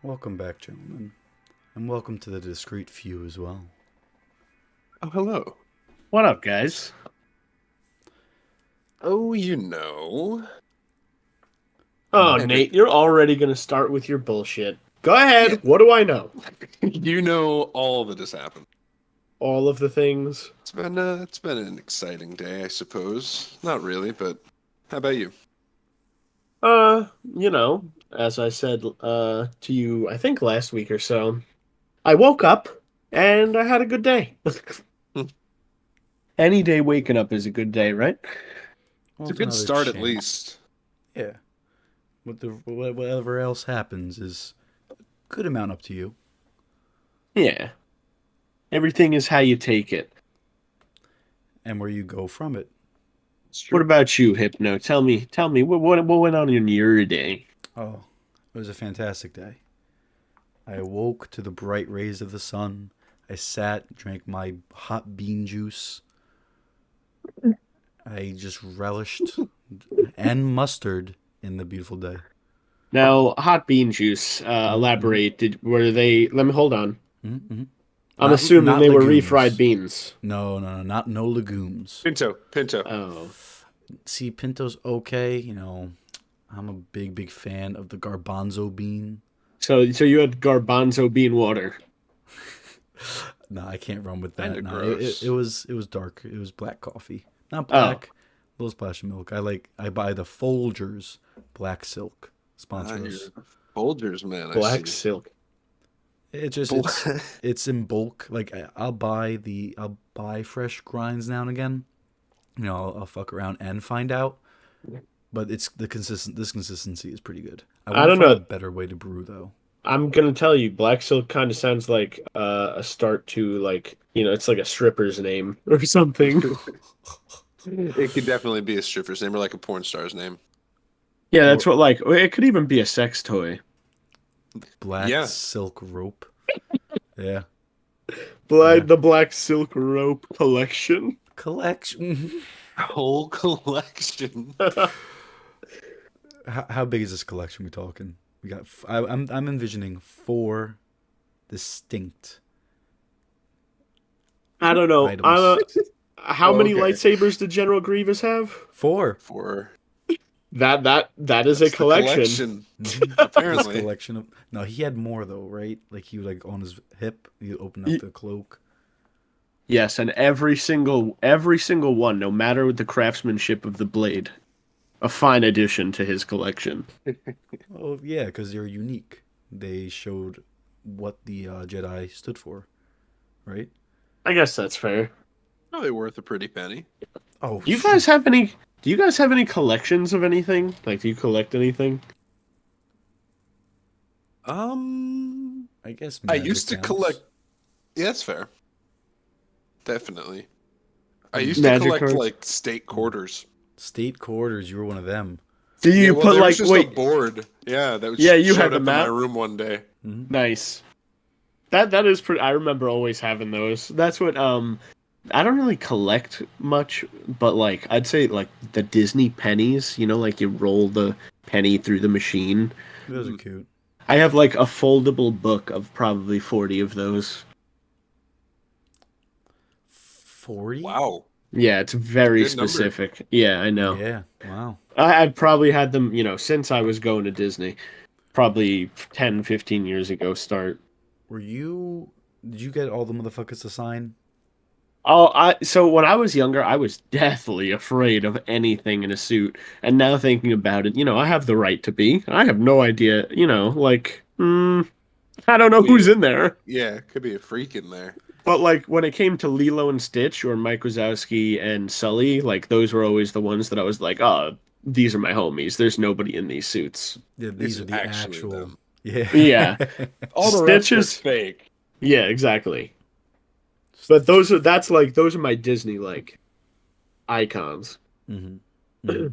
Welcome back, gentlemen, and welcome to the Discreet Few as well. Oh, hello. What up, guys? Oh, you know. Oh, Every Nate, you're already gonna start with your bullshit. Go yeah, ahead. What do I know? you know all that has happened. All of the things. It's been an exciting day, I suppose. Not really, but how about you? Uh, as I said to you, I think last week or so, I woke up and I had a good day. Hmm. Any day waking up is a good day, right? It's Well, a it's good another start at chance. least. Yeah, whatever else happens is a good amount up to you. Yeah. Everything is how you take it. And where you go from it. It's What true. about you, Hypno? Tell me, what went on in your day? Oh, it was a fantastic day. I awoke to the bright rays of the sun. I sat, drank my hot bean juice. I just relished and mustard in the beautiful day. Now, hot bean juice, Mm-hmm, elaborate. Let me hold on. mm-hmm. I'm Not assuming not they were refried legumes. beans. No, not no legumes. Pinto. Oh. See, pinto's okay. I'm a big fan of the garbanzo bean. So you had garbanzo bean water. No, I can't run with Kind that. of No, it gross. was dark. It was black coffee, not Oh, black. A little splash of milk. I buy the Folgers Black Silk. Ah, Sponsor you're us. a Folgers man, I black see. silk. It just Bl- it's in bulk. Like I'll buy fresh grinds now and again. I'll fuck around and find out. But it's the consistent. This consistency is pretty good. I I want to don't find a know. better way to brew though. I'm gonna tell you, black silk kind of sounds like a start to like it's like a stripper's name or something. It could definitely be a stripper's name or like a porn star's name. Yeah, that's Or what like it could even be a sex toy. black Yeah. silk rope. Yeah, yeah. The black silk rope collection. Collection. Whole collection. How big is this collection we talking? We got. I'm envisioning four distinct I don't know. items. How Oh, many okay. lightsabers did General Grievous have? Four. For That is a That's the collection. collection, This apparently. collection of no, he had more though, right? Like he would like on his hip, he open up Y- the cloak. Yes, and every single one, no matter the craftsmanship of the blade, a fine addition to his collection. Oh yeah, because they're unique. They showed what the Jedi stood for, right? I guess that's fair. Probably worth a pretty penny. Oh Do you shoot. guys have any do you guys have any collections of anything? Like do you collect anything? I guess I magic used to collect. counts. Yeah, that's fair. Definitely. I used to Magic collect cards? like state Mm. quarters. State quarters. You were one of them. Do Yeah, you well, put there was like just a wait, board. Yeah, that yeah, you had showed the up in my map? room one day. Hmm. Nice. That is pretty I remember always having those. That's what I don't really collect much, but like I'd say like the Disney pennies, like you roll the penny through the machine. Those are Mhm. cute. I have like a foldable book of probably 40 of those. 40? Wow, Yeah, it's it's a very good number. specific. Yeah, I know. Yeah. Wow. I've probably had them, since I was going to Disney, probably 10, 15 years ago start. Were you? Did you get all the motherfuckers to sign? So when I was younger, I was deathly afraid of anything in a suit. And now thinking about it, I have the right to be. I have no idea, I don't know Could be who's a, in there. yeah, could be a freak in there. But like when it came to Lilo and Stitch or Mike Wazowski and Sully, like those were always the ones that I was like, oh, these are my homies. There's nobody in these suits. Yeah, These these are are the actually actual. them. Yeah. Yeah. All the Stitch rest are is, fake. yeah, exactly. But those are my Disney like icons. Mm-hmm. Mm-hmm.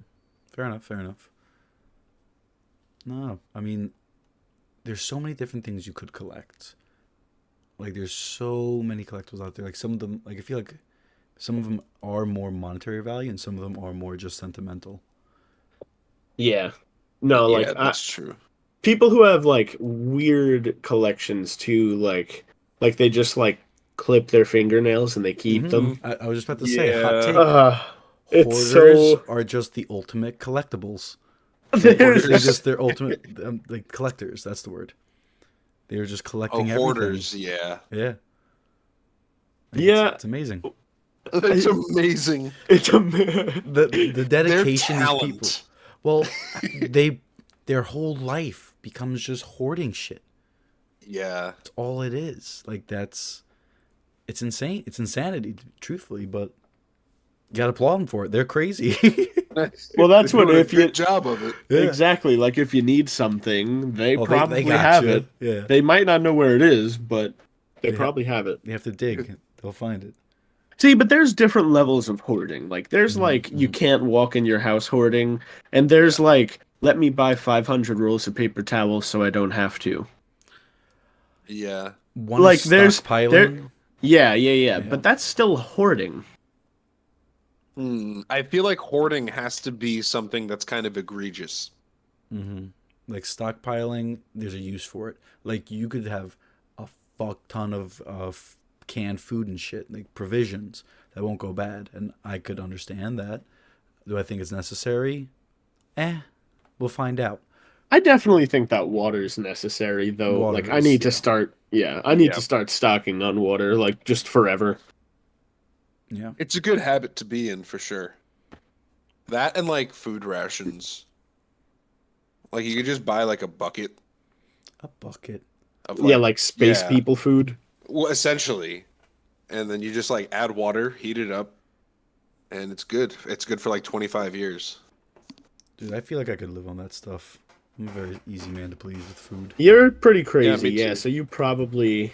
Fair enough. Fair enough. No, I mean, there's so many different things you could collect. Like, there's so many collectibles out there. Like, some of them, like, I feel like some of them are more monetary value, and some of them are more just sentimental. Yeah. No, like Yeah, that's true. people who have like weird collections too, like they just like clip their fingernails and they keep them. I was just about to say, hot Yeah. take. It's Hoarders so are just the ultimate collectibles. there's They're ultimate like collectors. That's the word. They're just Oh, collecting everything. hoarders. Yeah. Yeah, like, yeah, it's amazing. That's amazing. it's a The Their dedication these people. talent. Well, they their whole life becomes just hoarding shit. Yeah. That's all it is. Like it's insane. It's insanity, truthfully. But you gotta applaud them for it. They're crazy. Well, that's They're what doing a if you good job of it. Yeah. exactly like if you need something, they Oh, probably got have you. it. Yeah, They might not know where it is, but they They ha- probably have it. they have to dig. They'll find it. See, but there's different levels of hoarding. Like there's like you mhm. can't walk in your house hoarding, and there's like let me buy 500 rolls of paper towels so I don't have to. Yeah. One Like is there's there stockpiling. yeah, Yeah. but that's still hoarding. I feel like hoarding has to be something that's kind of egregious. hmm Like stockpiling, there's a use for it. Like you could have a fuck ton of canned food and shit, like provisions that won't go bad, and I could understand that. Do I think it's necessary? We'll find out. I definitely think that water is necessary though. Like Water I is, need to yeah, start I need Yeah. to start stocking on water like just forever. yeah, It's a good habit to be in for sure. That and like food rations. Like you could just buy like a bucket a bucket. of Yeah, like space yeah, people food. well, essentially. And then you just like add water, heat it up, and it's good. It's good for like 25 years. Dude, I feel like I could live on that stuff. I'm a very easy man to please with food. You're pretty Yeah, crazy, me yeah. too. So you probably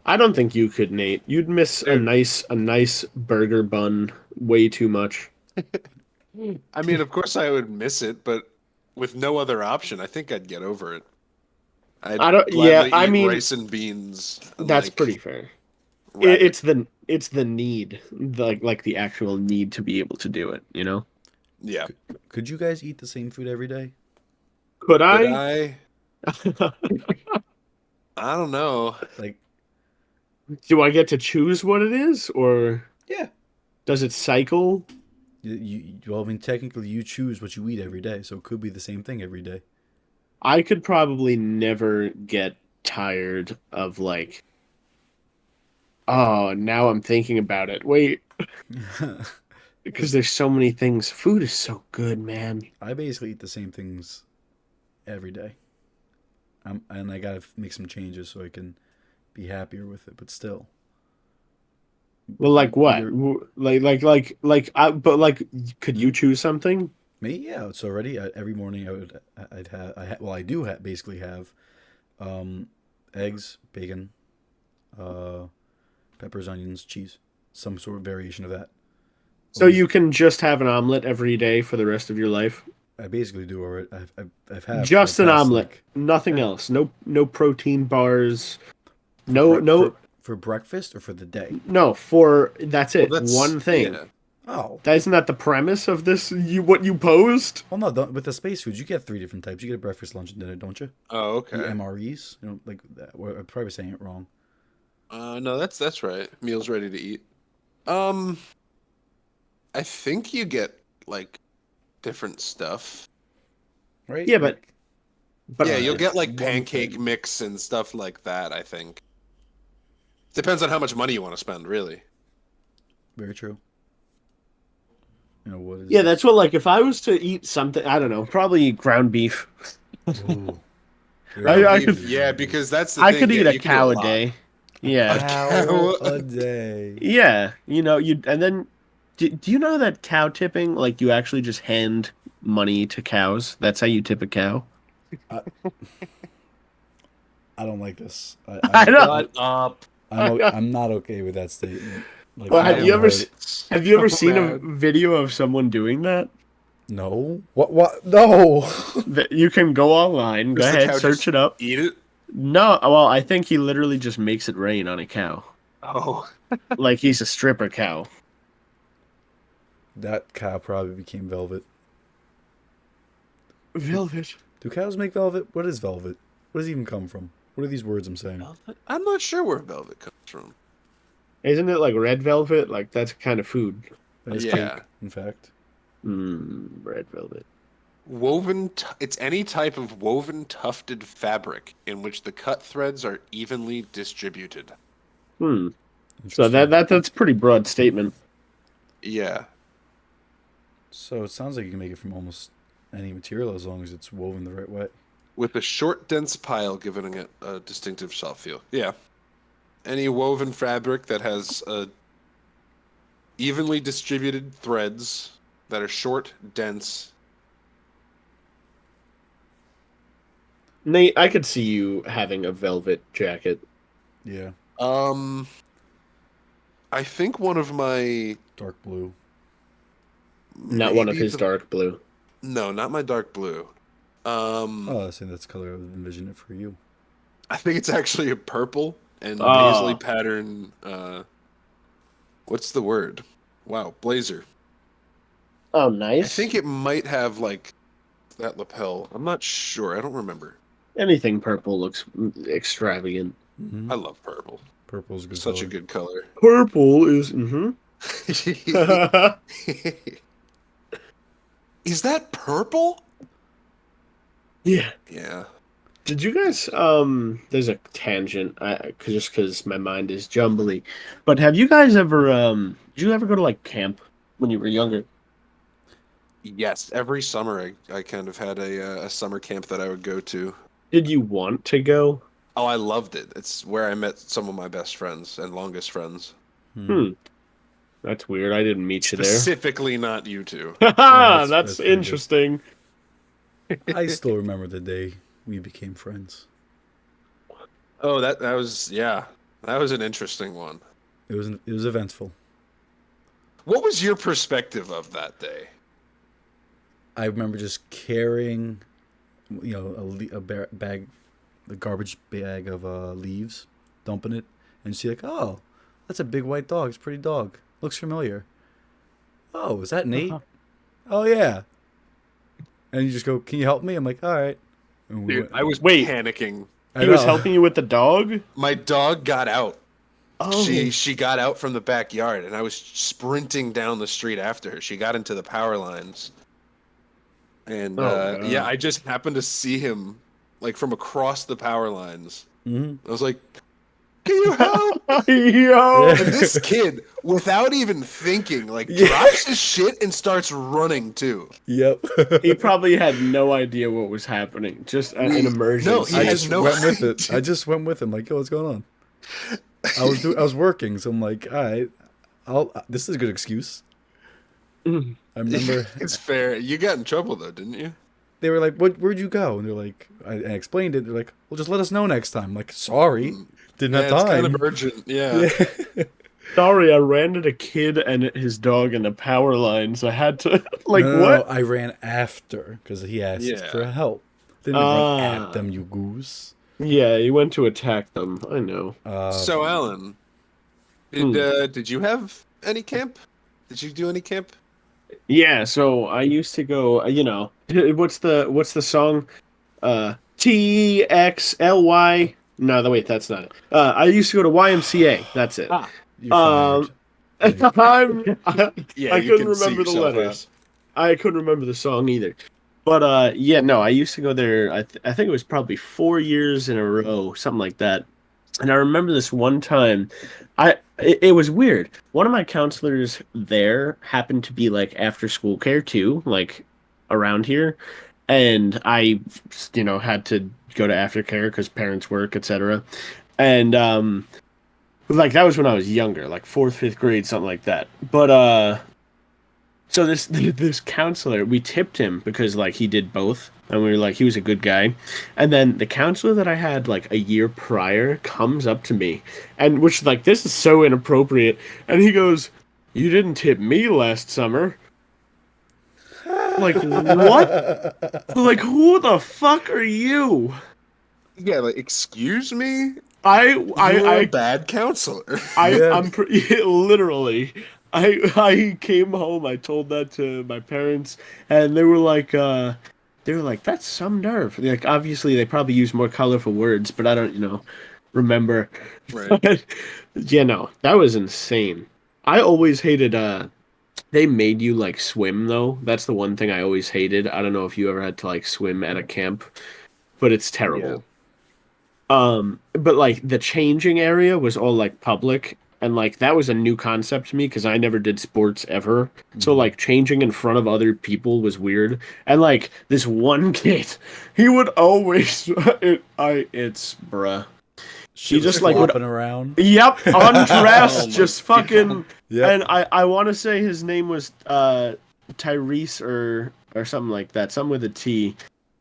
I don't think you could, Nate. You'd miss Dude. a nice burger bun way too much. I mean, of course I would miss it, but with no other option, I think I'd get over it. I'd I don't yeah, gladly I eat mean rice and beans and that's like pretty fair. rabbit. It's the need, like the actual need to be able to do it, you know? Yeah. Could you guys eat the same food every day? Could But I? I don't know. Like, Do I get to choose what it is, or yeah. does it cycle? Well, I mean, technically, you choose what you eat every day, so it could be the same thing every day. I could probably never get tired of like, oh, now I'm thinking about it. Wait, because there's so many things. Food is so good, man. I basically eat the same things every day. And I gotta make some changes so I can be happier with it. But still, Well, like what? you're But like, could you choose something? me. Yeah, it's already every morning. I'd have. Well, I do basically have, eggs, bacon, uh, peppers, onions, cheese, some sort of variation of that. So you can just have an omelet every day for the rest of your life? I basically do already. I've had for Just the an past, omelet, like, nothing yeah. else. No protein bars. for, No bre- no for breakfast or for the day. no. For that's Well, it. that's One thing. yeah. Oh, Isn't that the premise of this? What you posed? well, no. With the space foods, you get three different types. You get a breakfast, lunch, and dinner, don't you? Oh, The okay. MREs. You know, like that. Well, I'm probably saying it wrong. No, that's right. Meals ready to eat. Um, I think you get like different stuff. Right? Yeah, but Yeah, you'll get like one pancake thing. mix and stuff like that, I think. Depends on how much money you want to spend, really. Very true. You know what is? yeah, that's what. Like, if I was to eat something, I don't know, probably ground beef. Ooh. I could- Yeah, because that's the I thing. could Yeah, eat a you cow a lot. day. Yeah, Cow a day. yeah. You know, you and then do you know that cow tipping? Like, you actually just hand money to cows. That's how you tip a cow. I, I don't like this. I know. Shut up. I'm not okay with that statement. Like, Well, I have you haven't ever heard it. have you ever seen a mad. video of someone doing that? No. What? No. You can go online. Go Does the ahead, cow search just it up. eat it? No, well, I think he literally just makes it rain on a cow. Oh. Like he's a stripper cow. That cow probably became velvet. Velvet. Do cows make velvet? What is velvet? Where does it even come from? What are these words I'm saying? Velvet? I'm not sure where velvet comes from. Isn't it like red velvet? Like that's a kind of food. That is Yeah. pink, in fact. Red velvet. It's any type of woven tufted fabric in which the cut threads are evenly distributed. So Interesting. that's a pretty broad statement. Yeah. So it sounds like you can make it from almost any material as long as it's woven the right way. With a short, dense pile giving it a distinctive soft feel. Yeah. Any woven fabric that has evenly distributed threads that are short, dense. Nate, I could see you having a velvet jacket. Yeah. I think one of my Dark blue. Not one of his dark blue. No, not my dark blue. Oh, I think that's the color I would envision it for you. I think it's actually a purple and paisley pattern. What's the word? Wow, blazer. Oh, nice. I think it might have like that lapel. I'm not sure. I don't remember. Anything purple looks extravagant. Mm-hmm. I love purple. Purple's a good Such color. a good color. Purple is. Is that purple? Yeah. Yeah. Did you guys? There's a tangent. Just because my mind is jumbly. But have you guys ever? Did you ever go to like camp when you were younger? Yes. Every summer, I kind of had a summer camp that I would go to. Did you want to go? Oh, I loved it. It's where I met some of my best friends and longest friends. That's weird. I didn't meet you there. Specifically, not you two. That's pretty good. interesting. I still remember the day we became friends. Oh, that was that was an interesting one. It was eventful. What was your perspective of that day? I remember just carrying, bag, the garbage bag of leaves, dumping it, and she's like, "Oh, that's a big white dog. It's a pretty dog. Looks familiar. Oh, is that Nate? Oh yeah." And you just go, "Can you help me?" I'm like, "All right." And Dude, I was Wait. panicking. He was helping you with the dog? My dog got out. Oh. She got out from the backyard, and I was sprinting down the street after her. She got into the power lines. And I just happened to see him like from across the power lines. Mm-hmm. I was like, "Can you help?" Yo! And this kid, without even thinking, drops his shit and starts running too. Yep. He probably had no idea what was happening. Just an emergency. No, he I had just no went with idea. it. I just went with him. Like, yo, what's going on? I was working, so I'm like, all right, this is a good excuse. I remember It's fair. You got in trouble though, didn't you? they were like, "Where'd you go?" And they're like, I explained it. They're like, "Well, just let us know next time." I'm like, sorry, didn't have It's time. kind of urgent. Yeah. Sorry, I ran into a kid and his dog in the power lines. I had to, No, what? I ran after because he asked Yeah. for help. Didn't run at them, you goose. Yeah, he went to attack them. I know. So, Alan, did you have any camp? Did you do any camp? Yeah, so I used to go, what's the song? TXLY. No, wait, that's not it. I used to go to YMCA. That's it. You're fired. I You couldn't can see remember the yourself letters. I couldn't remember the song either. But I used to go there. I think it was probably 4 years in a row, something like that. And I remember this one time, it was weird. One of my counselors there happened to be like after school care too, like around here, and I, had to go to aftercare because parents work, etc. And like that was when I was younger, like 4th, 5th grade, something like that. But so this counselor, we tipped him because like he did both, and we were like, he was a good guy. And then the counselor that I had like a year prior comes up to me, and which like this is so inappropriate, and he goes, "You didn't tip me last summer." Like what? Like who the fuck are you? Yeah, like excuse me. I a bad counselor. I'm literally. I came home. I told that to my parents, and they were like, they were like, "That's some nerve." Like, obviously, they probably use more colorful words, but I don't, remember. Right. But, yeah, no, that was insane. I always hated. They made you like swim though. That's the one thing I always hated. I don't know if you ever had to like swim at a camp, but it's Yeah. terrible. But like the changing area was all like public, and like that was a new concept to me because I never did sports ever. So like changing in front of other people was weird. And like this one kid, he would always it's bruh. He Shit was just like would flopping around. yep, Oh undressed, my just fucking Yep. and I want to say his name was Tyrese or something like that, something with a T.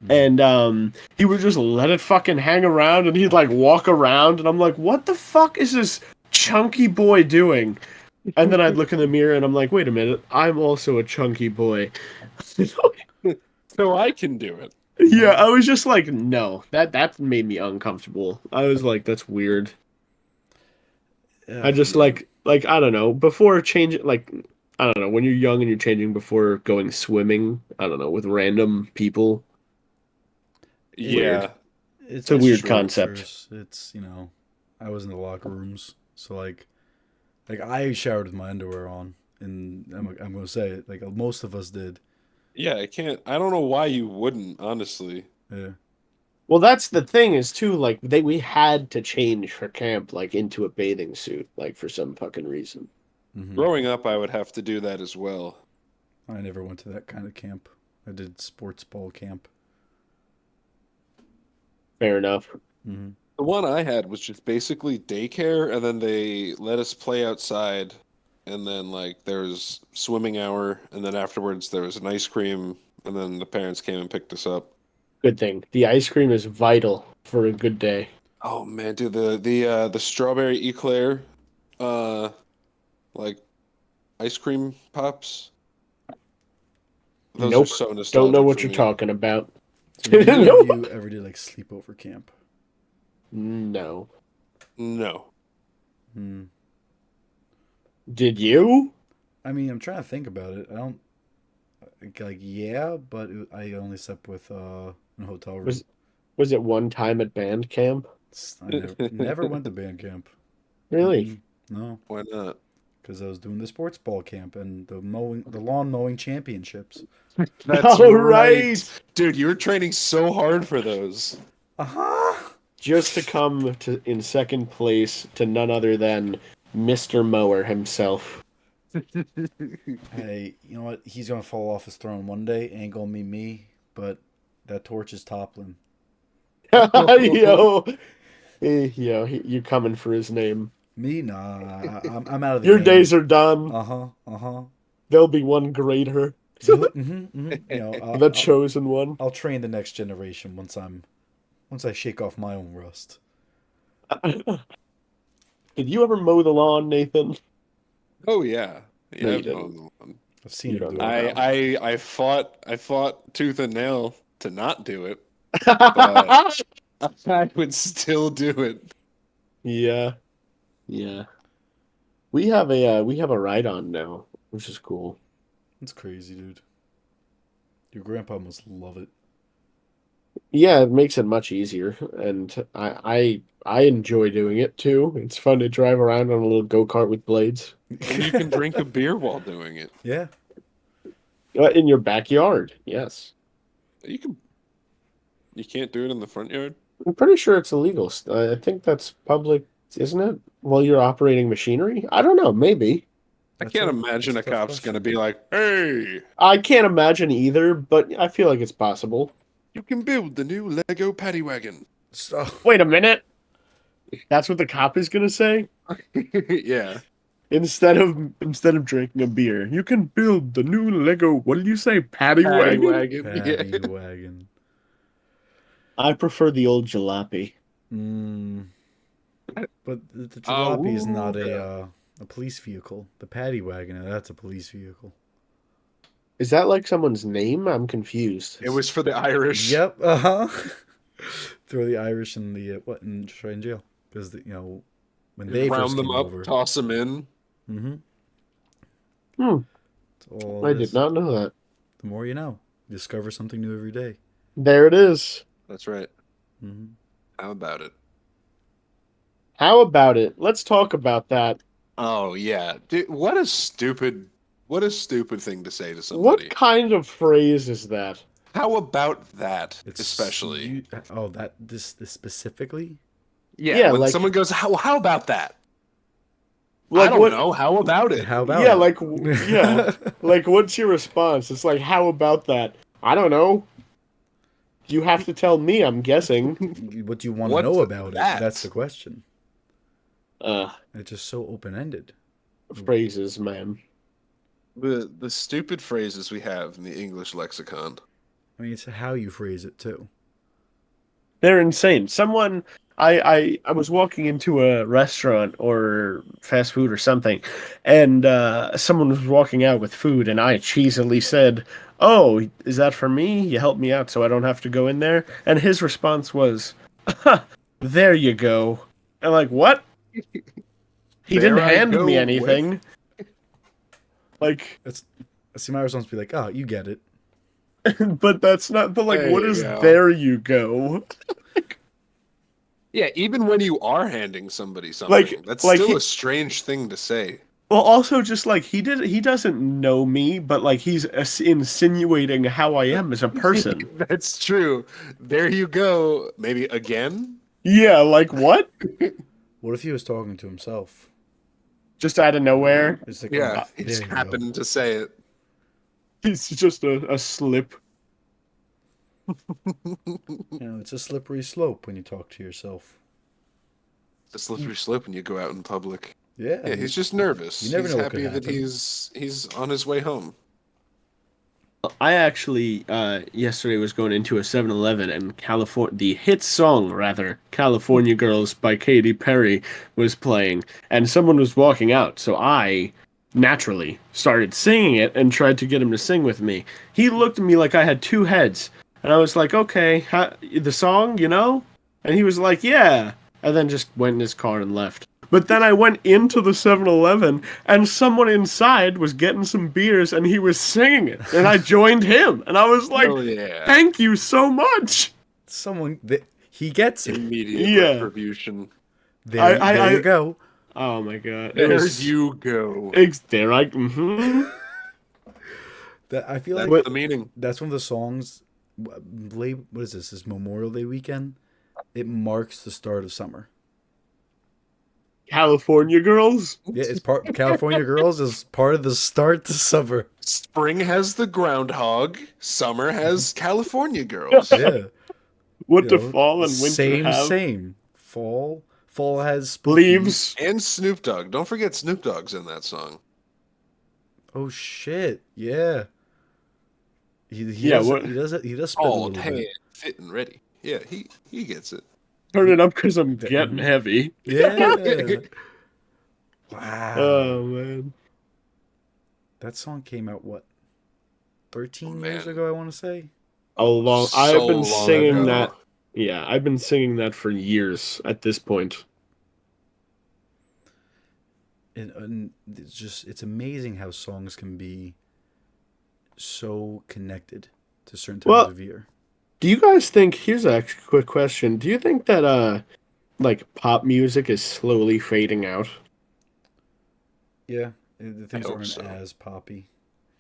And he would just let it fucking hang around and he'd like walk around and I'm like, what the fuck is this chunky boy doing? And then I'd look in the mirror and I'm like, wait a minute, I'm also a chunky boy. So I can do it. Yeah, I was just like, no, that made me uncomfortable. I was like, that's weird. I just like I don't know, before changing like I don't know, when you're young and you're changing before going swimming, I don't know, with random people. Yeah. It's a weird concept. First. It's I was in the locker rooms, so like I showered with my underwear on, and I'm gonna say it like most of us did. Yeah, I don't know why you wouldn't, honestly. Yeah. Well, that's the thing is too, like we had to change for camp like into a bathing suit, like for some fucking reason. Growing up, I would have to do that as well. I never went to that kind of camp. I did sports ball camp. Fair enough. Mm-hmm. The one I had was just basically daycare, and then they let us play outside, and then like there was swimming hour, and then afterwards there was an ice cream, and then the parents came and picked us up. Good thing. The ice cream is vital for a good day. Oh man, dude, the strawberry eclair, like ice cream pops. Those Nope. are so nostalgic. Don't know what for you're me. talking about. So did either of you ever did like sleepover camp? No. No. Hmm. Did you? I mean, I'm trying to think about it. I don't like yeah, but I only slept with in a hotel room. Was it one time at band camp? I never went to band camp. Really? No, Why not? because I was doing the sports ball camp and the lawn mowing championships. That's All right. right. Dude, you were training so hard for those. Just to come to in second place to none other than Mr. Mower himself. Hey, you know what? He's gonna fall off his throne one day. Ain't gonna be me, but that torch is toppling. Yo, you coming for his name? Me, nah. I'm out of the Your game. days are done. Uh huh. There'll be one greater, the chosen one. I'll train the next generation once I shake off my own rust. Did you ever mow the lawn, Nathan? Oh yeah. Yeah, No, you I've didn't. known the one. I've seen You him don't do know. it. I fought tooth and nail to not do it, but I would still do it. Yeah. We have a ride on now, which is cool. It's crazy, dude. Your grandpa must love it. Yeah, it makes it much easier, and I enjoy doing it too. It's fun to drive around on a little go-kart with blades. And you can drink a beer while doing it. Yeah. In your backyard, yes. You can't do it in the front yard? I'm pretty sure it's illegal. I think that's public, isn't it? While you're operating machinery? I don't know, maybe. I can't imagine a cop's gonna be like, "Hey, I can't imagine either, but I feel like it's possible. you can build the new Lego paddy wagon." So, Wait a minute. That's what the cop is gonna say? Yeah. Instead of drinking a beer, you can build the new Lego. What did you say? Paddy wagon? paddy Yeah. wagon. I prefer the old jalopy. But the jalopy is not yeah. a police vehicle. The paddy wagon, that's a police vehicle. Is that like someone's name? I'm confused. It was for the Irish. Yep. Throw the Irish in the and just right in jail because when they Round first them came up, over. toss them in. I It's all did not know that. The more you know. You discover something new every day. There it is. That's right. Mm-hmm. How about it? How about it? Let's talk about that. Oh yeah, dude, what a stupid thing to say to What somebody. kind of phrase is that? How about that, It's especially? you. Oh, this specifically. Yeah, Yeah, when like someone goes, how about that? I like don't what? know. How about it? How about Yeah, it? yeah, like what's your response? It's like, how about that? I don't know. You have to tell me. I'm guessing. What do you want to What's know about it? That's the that? question. Uh, It's just so open ended. phrases, man. The stupid phrases we have in the English lexicon. I mean, it's how you phrase it too. They're insane. I was walking into a restaurant or fast food or something, and someone was walking out with food, and I cheesily said, "Oh, is that for me? You help me out so I don't have to go in there." And his response was, "There you go." I'm like, "What? He didn't There I hand me go with. anything." Like, It's see my response be like, oh, you get it. but that's not. But like, There what you is go. there you go? Yeah, even when you are handing somebody something, Like, that's like still he, a strange thing to say. Well, also just like he doesn't know me, but like he's insinuating how I am as a person. That's true. There you go. Maybe again? Yeah, like what? What if he was talking to himself? Just out of nowhere. It's like, Yeah, oh, he there just you go. happened to say it. It's just a slip. It's a slippery slope when you talk to yourself. The slippery slope when you go out in public. Yeah, Yeah, he's just nervous. you never He's know what could happy that happen. he's on his way home. I actually yesterday was going into a 7-Eleven and the hit song rather, California Girls by Katy Perry was playing and someone was walking out. So I naturally started singing it and tried to get him to sing with me. He looked at me like I had two heads and I was like, "Okay, the song, you know?" And he was like, "Yeah." And then just went in his car and left. But then I went into the 7-Eleven and someone inside was getting some beers and he was singing it. And I joined him. And I was like, Hell yeah. "Thank you so much." He gets it. Immediate Yeah. retribution. There you go. Oh my God. It There was, you go. there I, mm-hmm. I feel That's like the meaning. that's one of the songs. What is this? This Memorial Day weekend. It marks the start of summer. California Girls. Yeah, it's part. California Girls is part of the start to summer. Spring has the groundhog. Summer has California girls. Yeah, What do fall and winter same, have? same. Fall has spooky. Leaves. And Snoop Dogg. Don't forget Snoop Dogg's in that song. Oh shit! Yeah, Yeah, what? he does spit a All little tan, bit. fit and ready. Yeah, he gets it. Turn it up because I'm getting heavy. Yeah. Wow. Oh man. That song came out what? 13 Man. years ago, I want to say. I've been long singing ago. that. Yeah, I've been singing that for years at this point. And it's amazing how songs can be so connected to certain times Well, of year. do you guys think, here's a quick question. Do you think that like pop music is slowly fading out? Yeah, the things hope aren't so. as poppy.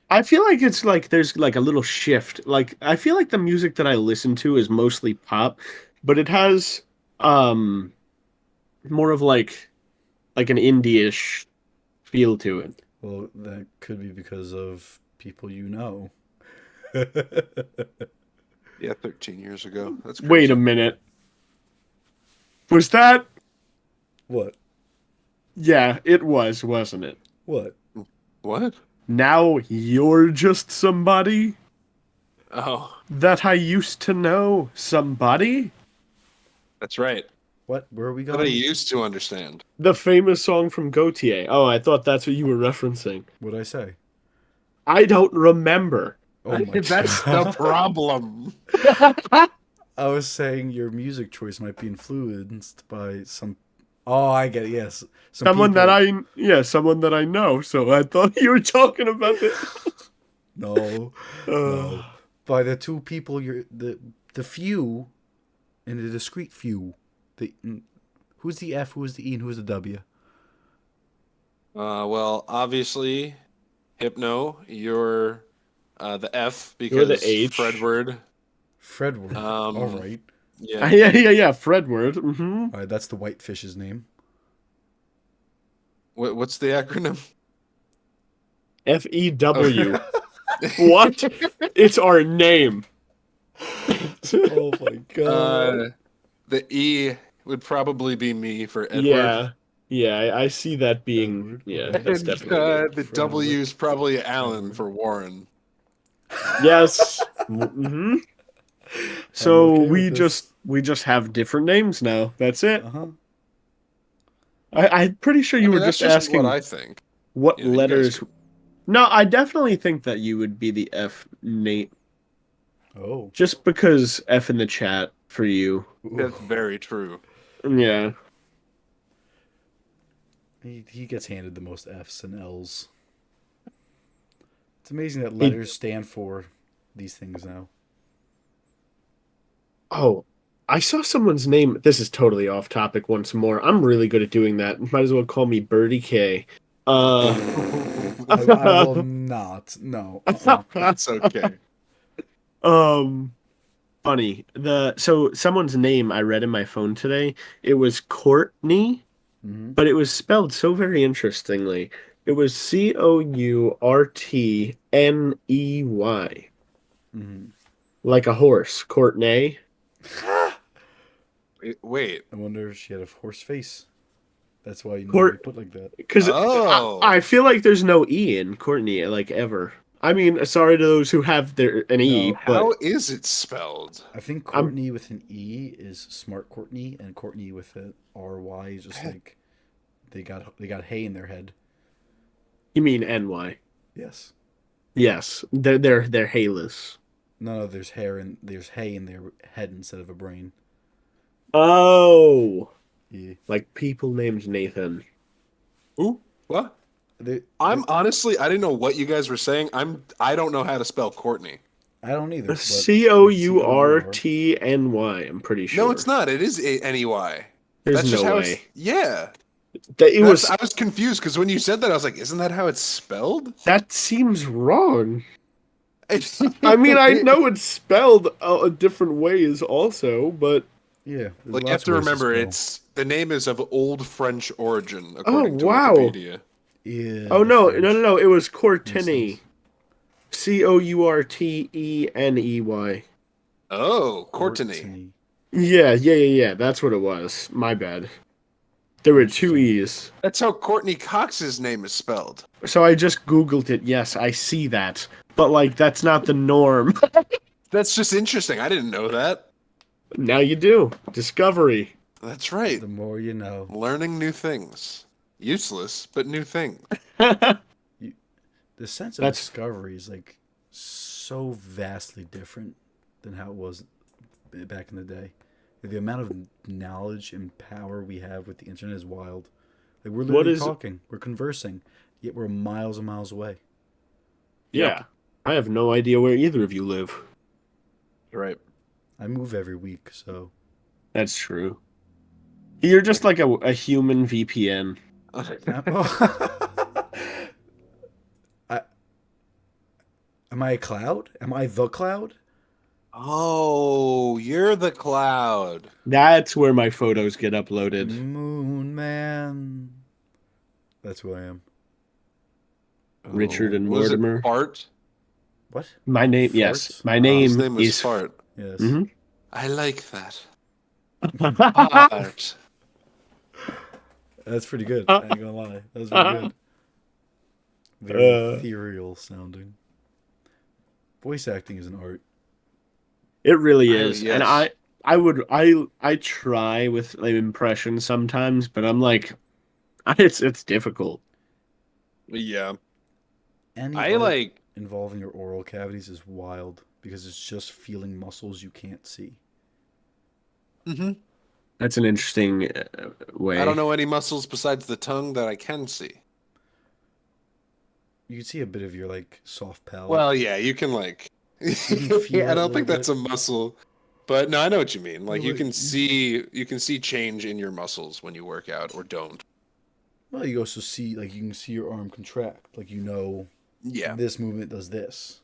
I feel like it's like there's like a little shift. Like I feel like the music that I listen to is mostly pop, but it has um more of like an indie-ish feel to it. Well, that could be because of people you know. Yeah, 13 years ago. That's crazy. Wait a minute. Was that? What? Yeah, it was, wasn't it? What? What? Now you're just somebody Oh, that I used to know. Somebody? that's right. What? Where are we That I going? used to understand. The famous song from Gautier. Oh, I thought that's what you were referencing. What'd I say? I don't remember. Oh my That's god. the problem. I was saying your music choice might be influenced by some. Oh, I get it. Yes, Someone that I know. So I thought you were talking about it. No, no. By the two people the the few and the discreet few. Who's the F, who's the E, and who's the W? Well, obviously, Hypno, you're the F You're the because H. Fredward. Fredward. All right. Yeah. Yeah. Fredward. Mm-hmm. All right, that's the whitefish's name. What's the acronym? FEW. What? It's our name. Oh my god. The E would probably be me for Edward. Yeah. I see that being. Edward. Yeah, And, that's definitely good. The W is probably Alan for Warren. Yes. Mm-hmm. So okay we with this. just have different names now. That's it. Uh-huh. I'm pretty sure you were that's just asking what I think. what You know, you guys letters. can- No, I definitely think that you would be the F, Nate. Oh. Just because F in the chat for you. That's very true. Yeah. He gets handed the most F's and L's. It's amazing that letters stand for these things now. Oh, I saw someone's name. This is totally off topic once more. I'm really good at doing that. Might as well call me Birdie K. I will not. No. That's okay. Funny. So someone's name I read in my phone today, it was Courtney, but it was spelled so very interestingly. It was Courtney. Like a horse, Courtney. Wait. I wonder if she had a horse face. That's why you put like that. Because I feel like there's no E in Courtney, like, ever. I mean, sorry to those who have an E, but how is it spelled? I think Courtney with an E is smart Courtney, and Courtney with an RY is just like they got hay in their head. You mean NY? Yes. Yes, they're hayless. No, there's hay in their head instead of a brain. Oh, Yeah. like people named Nathan. Ooh, what? I'm honestly, I didn't know what you guys were saying. I don't know how to spell Courtney. I don't either. Courtney. I'm pretty sure. No, it's not. It is NEY. There's no way. Yeah. I was confused because when you said that, I was like, isn't that how it's spelled? That seems wrong. I mean, I know it's spelled different ways also, but yeah, like you have to remember, the name is of Old French origin according to wow. Wikipedia. Yeah. Oh no! It was Courtney. Courteney. Oh, Courtney. Yeah. That's what it was. My bad. There were two E's. That's how Courtney Cox's name is spelled. So I just Googled it. Yes, I see that. But, like, that's not the norm. That's just interesting. I didn't know that. Now you do. Discovery. That's right. The more you know. Learning new things. Useless, but new things. The sense of discovery is, like, so vastly different than how it was back in the day. The amount of knowledge and power we have with the internet is wild. Like, we're literally talking, we're conversing, yet we're miles and miles away. Yeah. Yep. I have no idea where either of you live. Right. I move every week, so. That's true. You're just like a human VPN. Am I a cloud? Am I the cloud? Oh, you're the cloud. That's where my photos get uploaded. Moon man. That's who I am. Richard and Was Mortimer. it Bart? What? My name, Fart? yes. My name, his name was is Fart. Yes. Mm-hmm. I like that. Bart. That's pretty good. I ain't gonna lie. That was pretty good. Very ethereal sounding. Voice acting is an art. It really is. Yes. And I try with like impressions sometimes, but I'm like it's difficult. Yeah. Any I art like involving your oral cavities is wild because it's just feeling muscles you can't see. Mm-hmm. That's an interesting way. I don't know any muscles besides the tongue that I can see. You can see a bit of your like soft palate. Well, yeah, you can like. can feel I it a don't think little that's a muscle But no, I know what you mean. Like No, you can see change in your muscles when you work out or don't. Well, you also see like you can see your arm contract, like Yeah. this movement does this,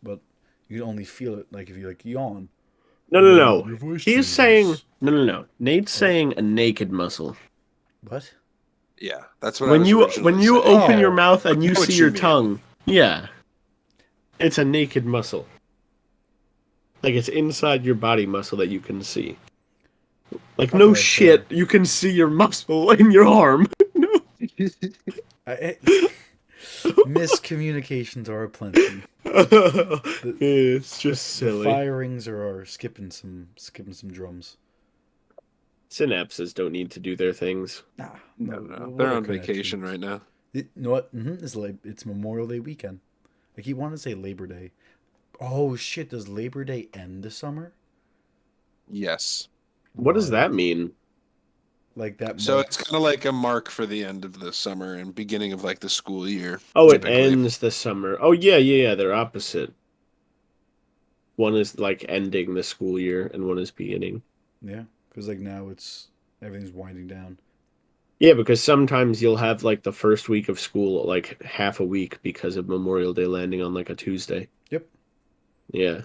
but you can only feel it like if you like yawn. No. Your voice He's changes. saying no. Nate's What? saying a naked muscle. What? Yeah, that's what I was originally When you saying. open your Oh. mouth and I you know what see you your mean. tongue, yeah, it's a naked muscle. Like it's inside your body muscle that you can see. Like no Okay, shit, fair. you can see your muscle in your arm. No. Miscommunications are aplenty. It's The, just the silly. firings are skipping some drums. Synapses don't need to do their things. Nah, No, what they're are on vacation connections? right now. You know what? It's Memorial Day weekend. I keep wanting to say Labor Day. Oh shit! Does Labor Day end the summer? Yes. What does that Wild. mean? Like that So it's marks. kind of like a mark for the end of the summer and beginning of like the school year. Oh, it Typically. ends the summer. Oh yeah. They're opposite. One is like ending the school year, and one is beginning. Yeah, because like now everything's winding down. Yeah, because sometimes you'll have like the first week of school like half a week because of Memorial Day landing on like a Tuesday. Yep. Yeah.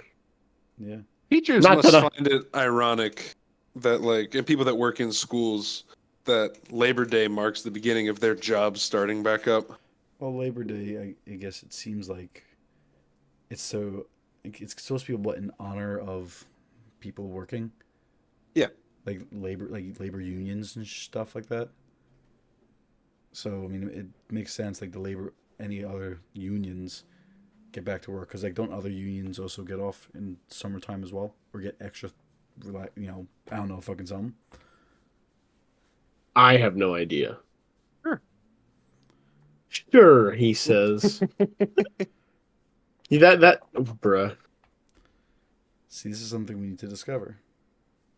Yeah. Teachers Not must that find it ironic that like and people that work in schools that Labor Day marks the beginning of their jobs starting back up. Well, Labor Day, I guess it seems like it's so. It's supposed to be what in honor of people working, Yeah. like labor unions and stuff like that. So I mean, it makes sense. Like any other unions get back to work because like don't other unions also get off in summertime as well or get extra, I don't know, fucking something. I have no idea. Sure. Sure, he says. Yeah, bruh. See, this is something we need to discover.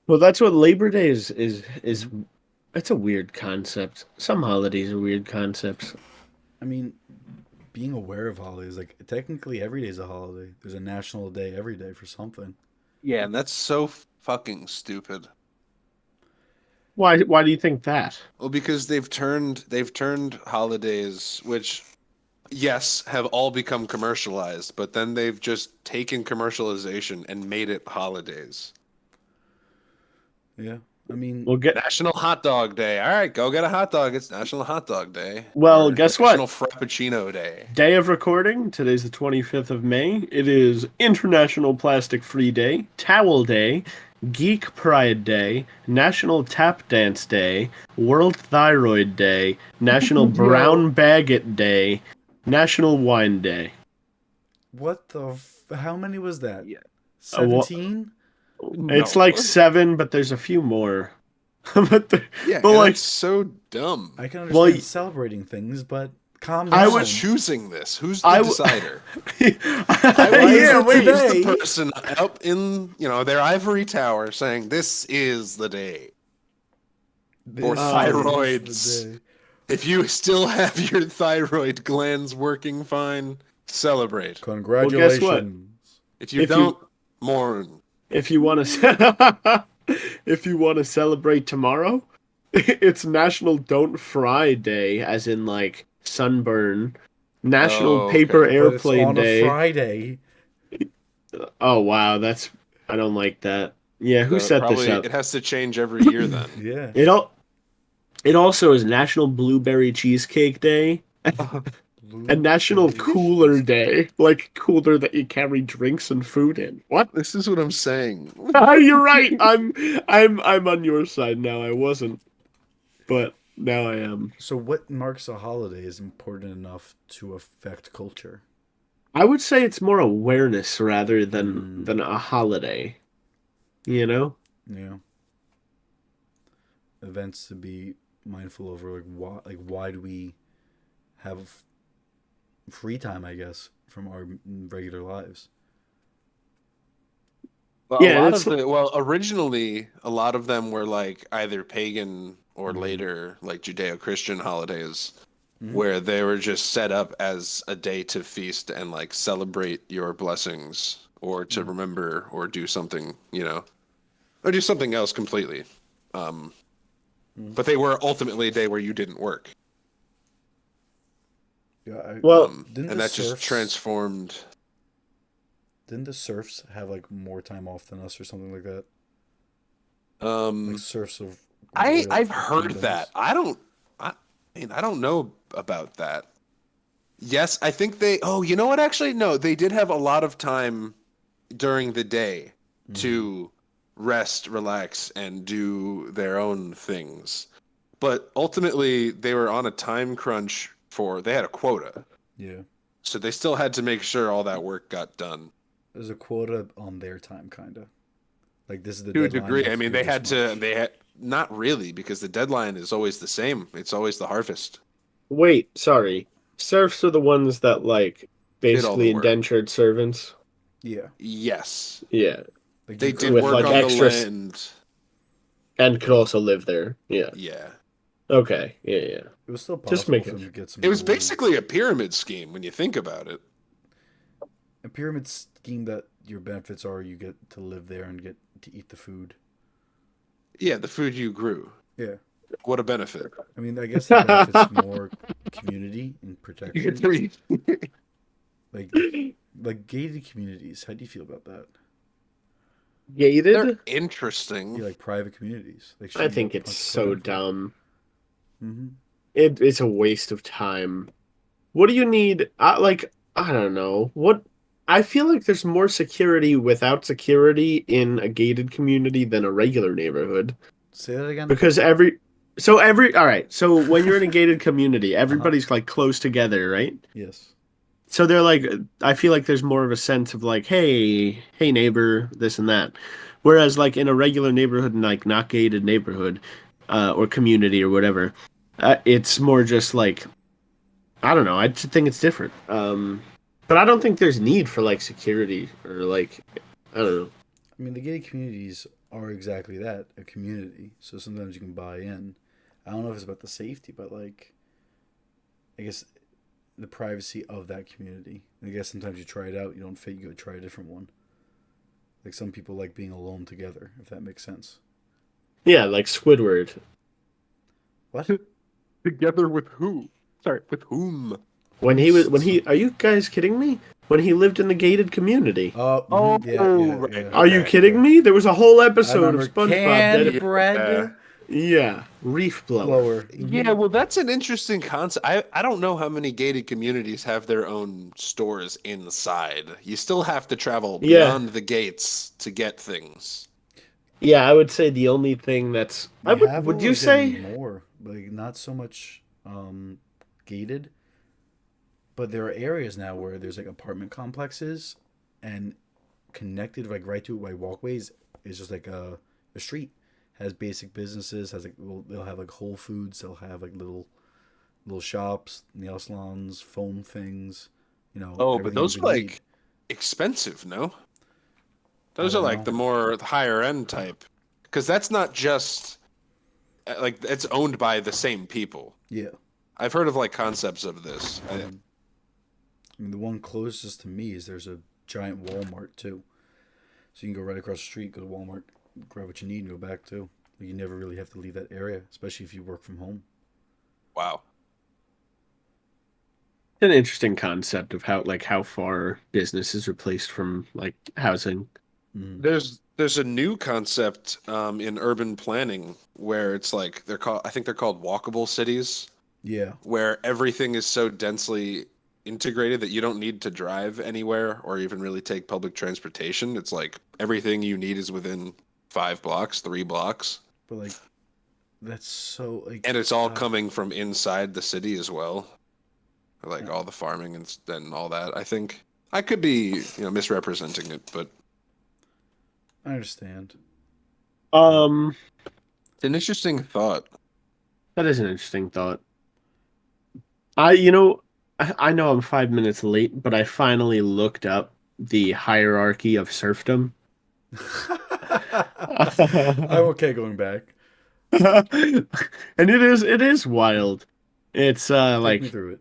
Well, that's what Labor Day is. It's a weird concept. Some holidays are weird concepts. I mean, being aware of holidays, like technically every day is a holiday. There's a national day every day for something. Yeah, and that's so fucking stupid. Why do you think that? Well, because they've turned holidays, which yes, have all become commercialized, but then they've just taken commercialization and made it holidays. Yeah, I mean, Well, National Hot Dog Day. All right, go get a hot dog. It's National Hot Dog Day. Well, Or guess National what? Frappuccino Day. Day of recording. Today's the 25th of May. It is International Plastic Free Day, Towel Day, Geek Pride Day, National Tap Dance Day, World Thyroid Day, National Brown Baguette Day, National Wine Day. what the? How many was that? Yeah. 17? It's No. like 7, but there's a few more. but Yeah, but and like that's so dumb. I can Well, understand celebrating things, but calm down. I Who's would- choosing this? Who's the I decider? Why is yeah, it wait. today? Who's the person up in their ivory tower saying this is the day for This is thyroids? the day. If you still have your thyroid glands working fine, celebrate. Congratulations. If you If you- don't, mourn. If you want to, if you want to celebrate tomorrow, it's National Don't Fry Day, as in like sunburn. National Oh, Paper okay. But it's Airplane on a Day. Friday. Oh wow, I don't like that. Yeah, who So set this up? It has to change every year then. Yeah. It also is National Blueberry Cheesecake Day and National Cooler Day, like cooler that you carry drinks and food in. What? This is what I'm saying. You're right. I'm on your side now. I wasn't, but now I am. So, what marks a holiday is important enough to affect culture? I would say it's more awareness rather than a holiday. You know? Yeah. Events to be mindful over, like why do we have free time? I guess from our regular lives. Well, Yeah, originally a lot of them were like either pagan or Mhm. later like Judeo-Christian holidays Mhm. where they were just set up as a day to feast and like celebrate your blessings or to Mhm. remember or do something. or do something else completely. But they were ultimately a day where you didn't work. Yeah, and that just transformed. Didn't the serfs have like more time off than us or something like that? Like Um, serfs of I've heard kingdoms. that. I mean, I don't know about that. Yes, I think they. Oh, you know what? Actually, no. They did have a lot of time during the day to rest, relax, and do their own things. But ultimately, they were on a time crunch they had a quota. Yeah. So they still had to make sure all that work got done. There's a quota on their time, kind of. Like this is the To a deadline. degree. I mean, they had, not really, because the deadline is always the same. It's always the harvest. Wait, sorry. Serfs are the ones that like Did all the basically work. indentured servants. Yeah. Yes. Yeah. Like They did with work like on extra the land. and could also live there. Yeah. Yeah. Okay. Yeah, yeah. it was still Just possible make for it. them to get some It was gold. basically a pyramid scheme when you think about it. A pyramid scheme that your benefits are you get to live there and get to eat the food. Yeah, the food you grew. Yeah. What a benefit. I mean, I guess the benefits more community and You get protection. to eat. Like like gated communities. How do you feel about that? They're Gated? interesting. Yeah, like private communities. Like I shit you think don't it's have to put so in for. dumb. Mm-hmm. It's a waste of time. What do you need? I don't know. What I feel like there's more security without security in a gated community than a regular neighborhood. Say that again. Because all right, so when you're in a gated community, everybody's like close together, right? Yes. So they're like, I feel like there's more of a sense of like, hey neighbor, this and that. Whereas like in a regular neighborhood, and like not gated neighborhood, or community or whatever, it's more just like, I don't know. I just think it's different. But I don't think there's need for like security or like, I don't know. I mean, the gated communities are exactly that, a community. So sometimes you can buy in. I don't know if it's about the safety, but like, I guess the privacy of that community. I guess sometimes you try it out, you don't fit, you go try a different one. Like some people like being alone together, if that makes sense. Yeah, like Squidward. What? Together with who? Sorry, with whom? Are you guys kidding me? When he lived in the gated community. Oh, Yeah, yeah, right. yeah. Are you Okay. kidding me? There was a whole I episode of remember SpongeBob canned that Yeah. bread yeah, reef blower. blower. Yeah, well, that's an interesting concept. I don't know how many gated communities have their own stores inside. You still have to travel Yeah. beyond the gates to get things. Yeah, I would say the only thing that's I They have would all you of them say more, like not so much gated, but there are areas now where there's like apartment complexes, and connected like right to it by walkways is just like a street has basic businesses, has like they'll have like Whole Foods, they'll have like little shops, nail salons, phone things, Oh, but everything you those are could need. like expensive, no? I Those are don't like know. the more higher end type. Because that's not just like it's owned by the same people. Yeah. I've heard of like concepts of this. I mean, the one closest to me is there's a giant Walmart too. So you can go right across the street, go to Walmart, grab what you need, and go back too. You never really have to leave that area, especially if you work from home. Wow. an interesting concept of how far business is replaced from like housing. Mm. There's a new concept in urban planning where it's like I think they're called walkable cities, Yeah. where everything is so densely integrated that you don't need to drive anywhere or even really take public transportation. It's like everything you need is within 5 blocks, 3 blocks, But like, that's so like. and it's all coming from inside the city as well. Like Yeah. all the farming and all that. I think I could be, misrepresenting it, but I understand. it's an interesting thought. That is an interesting thought. I know I'm 5 minutes late, but I finally looked up the hierarchy of serfdom. I'm okay going back. And it is wild. It's Take me through it.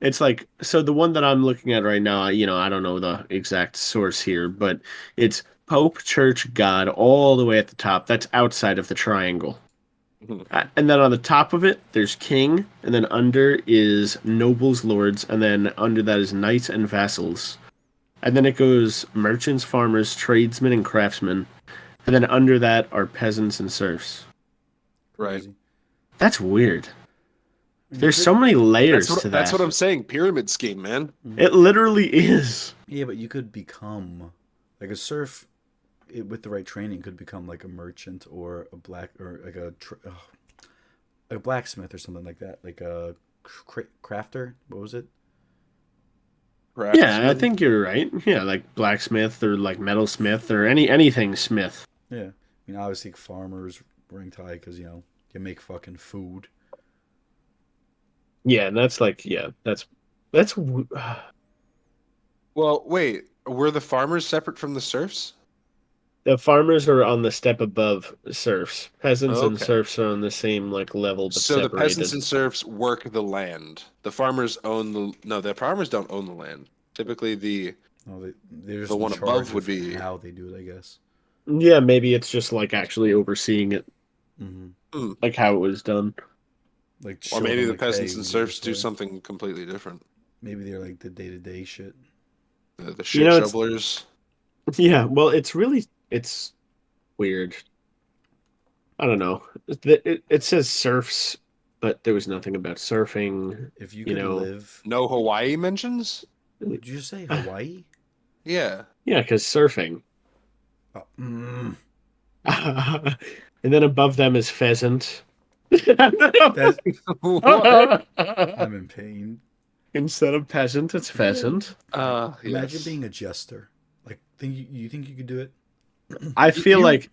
it's like so the one that I'm looking at right now, I don't know the exact source here, but it's Pope, church, God, all the way at the top. That's outside of the triangle. And then on the top of it, there's king, and then under is nobles, lords, and then under that is knights and vassals. And then it goes merchants, farmers, tradesmen, and craftsmen. And then under that are peasants and serfs. Right. That's weird. There's so many layers to that. That's what I'm saying. Pyramid scheme, man. It literally is. Yeah, but you could become like a serf with the right training. Could become like a merchant or a blacksmith or something like that. Like a crafter. What was it? Yeah, I think you're right. Yeah, like blacksmith or like metalsmith or anything smith. Yeah, I mean obviously farmers ring tie because you make fucking food. Yeah, and that's like that's. Well, wait. Were the farmers separate from the serfs? The farmers are on the step above serfs. Peasants and Okay. serfs are on the same like level, but So separated. the peasants and serfs work the land. The farmers the farmers don't own the land. Typically They're just the in one charge above of would be how they do it, I guess. Yeah, maybe it's just like actually overseeing it, Mm-hmm. like how it was done. Like, or show maybe them, the like, peasants hey, and we do serfs this do way. something completely different. Maybe they're like the day-to-day shit. The shit shovelers. Yeah, well, it's weird. I don't know. It says serfs, but there was nothing about surfing. If you could live, No Hawaii mentions? did you just say Hawaii? Yeah. Yeah, because surfing. Oh, And then above them is pheasant. What? I'm in pain. Instead of peasant, it's pheasant. Imagine Yes. being a jester. Like, you think you could do it? I feel like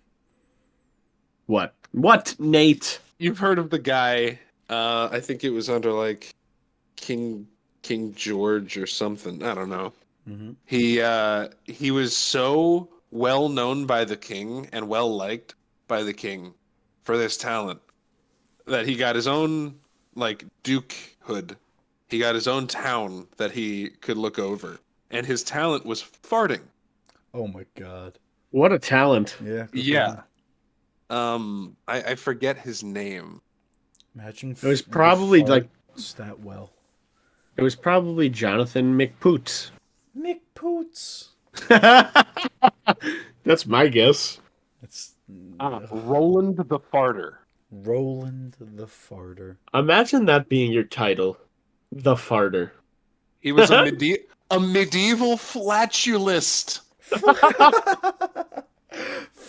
what? What, Nate? You've heard of the guy, I think it was under like King George or something. I don't know. Mm-hmm. He was so well known by the king and well liked by the king for this talent that he got his own like dukehood. He got his own town that he could look over, and his talent was farting. Oh my god. What a talent. Yeah. Yeah. I forget his name. Imagine It was probably like that well. it was probably Jonathan McPoots. McPoots. That's my guess. It's Roland the Farter. Roland the Farter. Imagine that being your title, the Farter. He was a medieval flatulist.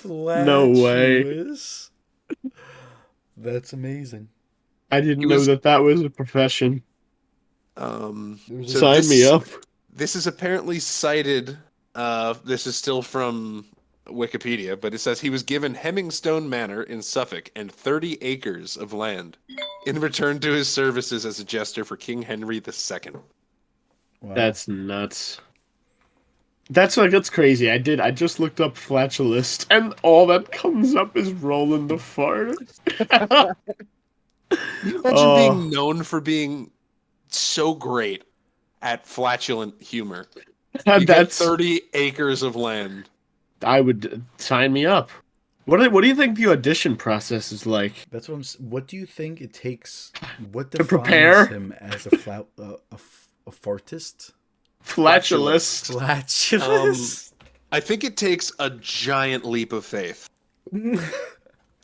No way. That's amazing. I didn't know that was a profession. Sign me up. This is apparently cited. This is still from Wikipedia, but it says he was given Hemmingstone Manor in Suffolk and 30 acres of land in return to his services as a jester for King Henry II. Wow. That's nuts. That's crazy. I just looked up flatulist, and all that comes up is Roland the Fart. You imagine being known for being so great at flatulent humor. You get 30 acres of land. I would sign me up. What do you think the audition process is like? That's what what do you think it takes? What to defines prepare him as a fartist? Flatulist. Flatulist. I think it takes a giant leap of faith.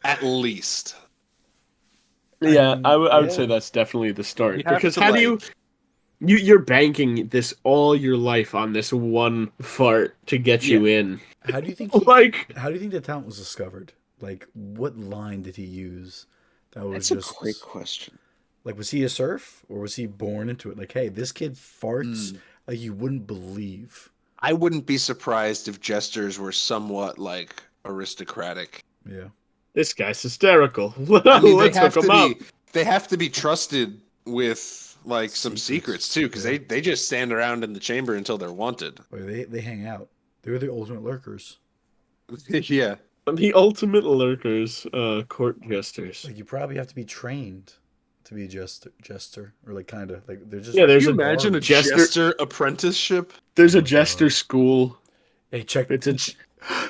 At least. Yeah, I would say that's definitely the start. Because how do you're banking this all your life on this one fart to get you in. How do you think how do you think the talent was discovered? Like, what line did he use? That's a great question. Like, was he a serf or was he born into it? Like, hey, this kid farts like you wouldn't believe. I wouldn't be surprised if jesters were somewhat like aristocratic. Yeah. This guy's hysterical. I mean, Let's hook him up. They have to be trusted with like some secrets too, because they just stand around in the chamber until they're wanted. Or they hang out. They're the ultimate lurkers. Yeah. The ultimate lurkers, court jesters. Like, you probably have to be trained to be a jester, or like kind of like they're just. Yeah, there's Can you imagine a jester apprenticeship. There's a jester school. Hey, check It's a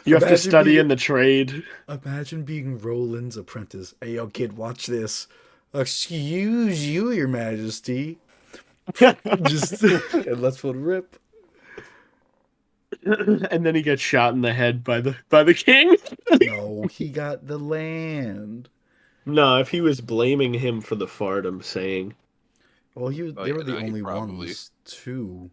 You have to Imagine study being- in the trade. Imagine being Roland's apprentice. Hey, yo, kid, watch this. Excuse you, Your Majesty. Just and let's put rip. And then he gets shot in the head by the king. No, he got the land. No, if he was blaming him for the fart, I'm saying. Well, they were the he only probably- ones to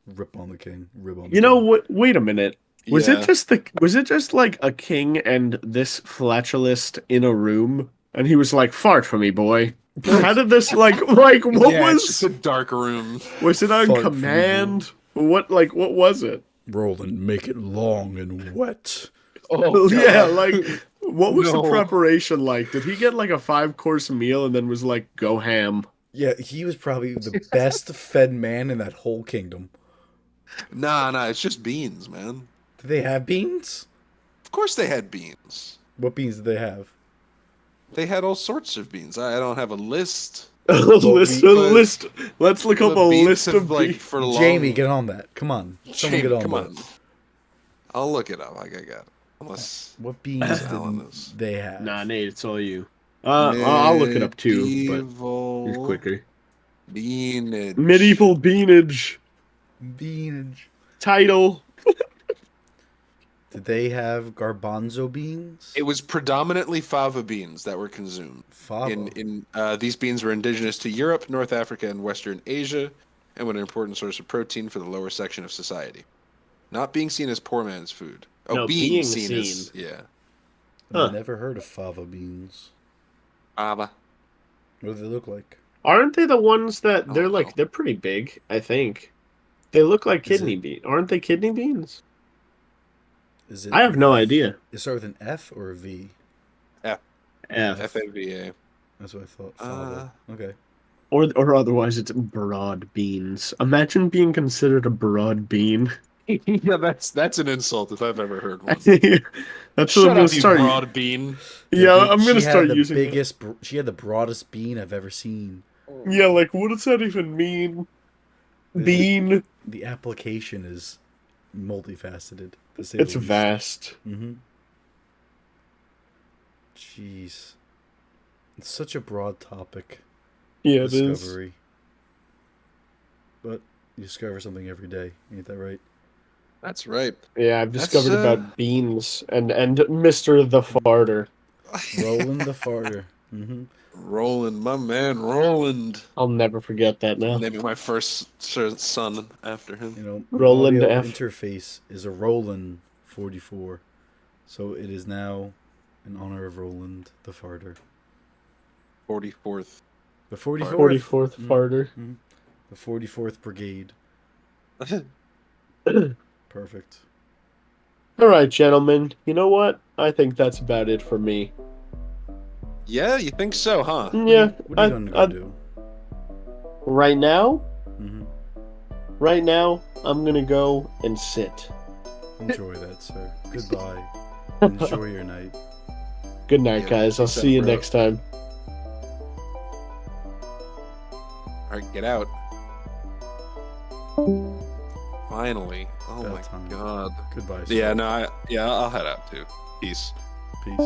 rip on the king. Rib on the You know king. what? Wait a minute. Was Yeah. it just like a king and this flatulist in a room, and he was like, "Fart for me, boy." How did this like what Yeah, it's just was a dark room. was it on Fart for me, command? What was it? Roland, make it long and wet. Oh, Yeah, God. like what was the No. preparation like? Did he get like a 5-course meal and then was like, "Go ham"? Yeah, he was probably the best fed man in that whole kingdom. Nah, it's just beans, man. Did they have beans? Of course they had beans. What beans did they have? They had all sorts of beans. I don't have a list. A list. Let's look up The a beans list have, of like, beans. for long... Jamie, get on that. Come on. Someone Jamie, get on come that. on. I'll look it up. Like I got it. Unless What beans Alan did is. they have? Nah, Nate, it's all you. I'll look it up too, but Medieval he's quicker. beanage. Medieval beanage Beanage. title. Did they have garbanzo beans? It was predominantly fava beans that were consumed. Fava. These beans were indigenous to Europe, North Africa, and Western Asia, and were an important source of protein for the lower section of society. Not being seen as poor man's food. Oh, No, being being seen as seen. yeah. Huh. I've never heard of fava beans. Fava. What do they look like? Aren't they the ones that I they're don't like know. they're pretty big? I think they look like Is kidney it- beans. Aren't they kidney beans? Is it? I have no idea. It start with an F or a V? F FAVA. That's what I thought. Fava. Okay. or otherwise it's broad beans. Imagine being considered a broad bean. Yeah, that's an insult if I've ever heard one. That's what Shut I'm gonna up, you start. broad bean. Yeah, dude, I'm gonna she had start the using. that. biggest. She had the broadest bean I've ever seen. Yeah, like what does that even mean? Bean. The application is multifaceted. To say It's the least. vast. Mm-hmm. Jeez. It's such a broad topic. Yeah, it is. Discovery. But you discover something every day. Ain't that right? That's right. Yeah, I've That's, discovered about beans and Mr. the Farter. Roland the farter. Mm-hmm. Roland, my man, Roland. I'll never forget that now. Naming my first son after him. You know, Roland audio F. interface is a Roland 44. So it is now in honor of Roland the farter. 44th. The 44th. 44th Mm. Farter. The 44th Brigade. Perfect. All right, gentlemen. You know what? I think that's about it for me. Yeah, you think so, huh? Yeah. What are you going to go do? Right now, Mm-hmm. right now, I'm gonna go and sit. Enjoy that, sir. Goodbye. Enjoy your night. Good night, Yeah, guys. I'll peace out, see you bro. next time. Alright, get out. Finally. Oh About my time. god. Goodbye, sir. Yeah, no, I'll head out too. Peace. Peace.